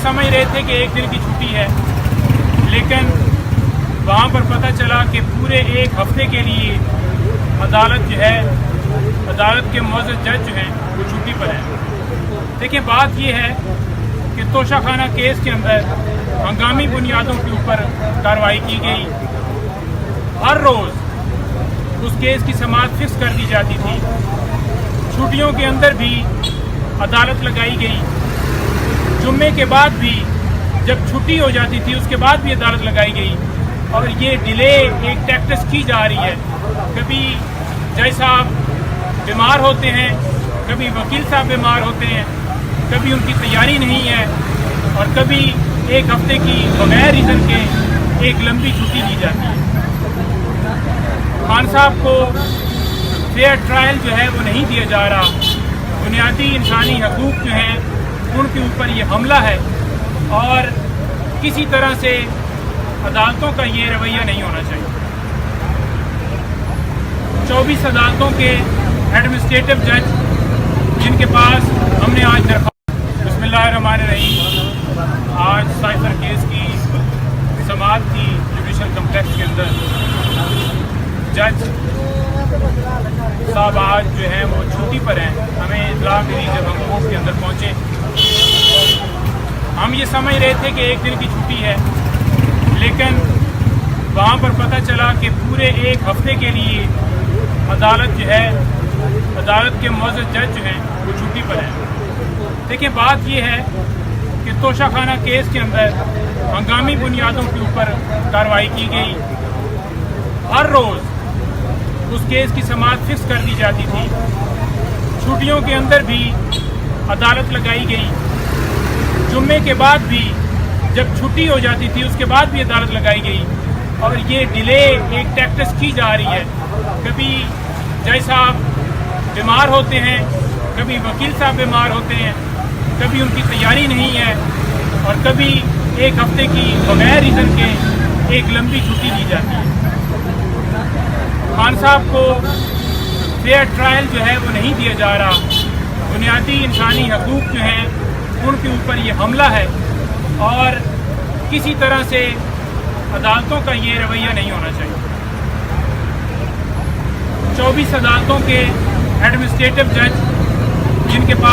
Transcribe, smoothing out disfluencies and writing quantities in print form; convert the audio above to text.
समझ रहे थे कि एक दिन की छुट्टी है, लेकिन वहाँ पर पता चला कि पूरे एक हफ्ते के लिए अदालत जो है, अदालत के मुअज़्ज़ज़ जज जो हैं वो छुट्टी पर हैं। देखिए, बात ये है कि तोशाखाना केस के अंदर हंगामी बुनियादों के ऊपर कार्रवाई की गई। हर रोज़ उस केस की समाअत फिक्स कर दी जाती थी। छुट्टियों के अंदर भी अदालत लगाई गई। जुम्मे के बाद भी जब छुट्टी हो जाती थी उसके बाद भी अदालत लगाई गई। और ये डिले एक टैक्टिस की जा रही है। कभी जज साहब बीमार होते हैं, कभी वकील साहब बीमार होते हैं, कभी उनकी तैयारी नहीं है, और कभी एक हफ्ते की बगैर रीज़न के एक लंबी छुट्टी ली जाती है। खान साहब को फेयर ट्रायल जो है वो नहीं दिया जा रहा। बुनियादी इंसानी हकूक़ जो हैं उनके ऊपर ये हमला है, और किसी तरह से अदालतों का ये रवैया नहीं होना चाहिए। 24 अदालतों के एडमिनिस्ट्रेटिव जज जिनके पास हमने आज दरख्वास्त बिस्मिल्लाहिर्रहमानिर्रहीम आज साइफर केस की समाअत की जुडिशल कम्प्लेक्स के अंदर जज साहब आज जो हैं वो छुट्टी पर हैं। हमें इत्तला मिली जब हम कोर्ट के अंदर पहुँचे। हम ये समझ रहे थे कि एक दिन की छुट्टी है, लेकिन वहाँ पर पता चला कि पूरे एक हफ्ते के लिए अदालत जो है, अदालत के मुअज़्ज़ज़ जज जो हैं वो छुट्टी पर हैं। देखिए, बात ये है कि तोशाखाना केस के अंदर हंगामी बुनियादों के ऊपर कार्रवाई की गई। हर रोज़ उस केस की समाअत फिक्स कर दी जाती थी। छुट्टियों के अंदर भी अदालत लगाई गई। जुम्मे के बाद भी जब छुट्टी हो जाती थी उसके बाद भी अदालत लगाई गई। और ये डिले एक टैक्टिस की जा रही है। कभी जज साहब बीमार होते हैं, कभी वकील साहब बीमार होते हैं, कभी उनकी तैयारी नहीं है, और कभी एक हफ्ते की बगैर रीज़न के एक लंबी छुट्टी ली जाती है। खान साहब को फेयर ट्रायल जो है वो नहीं दिया जा रहा। बुनियादी इंसानी हकूक़ जो हैं उनके ऊपर ये हमला है, और किसी तरह से अदालतों का ये रवैया नहीं होना चाहिए। 24 अदालतों के एडमिनिस्ट्रेटिव जज जिनके पास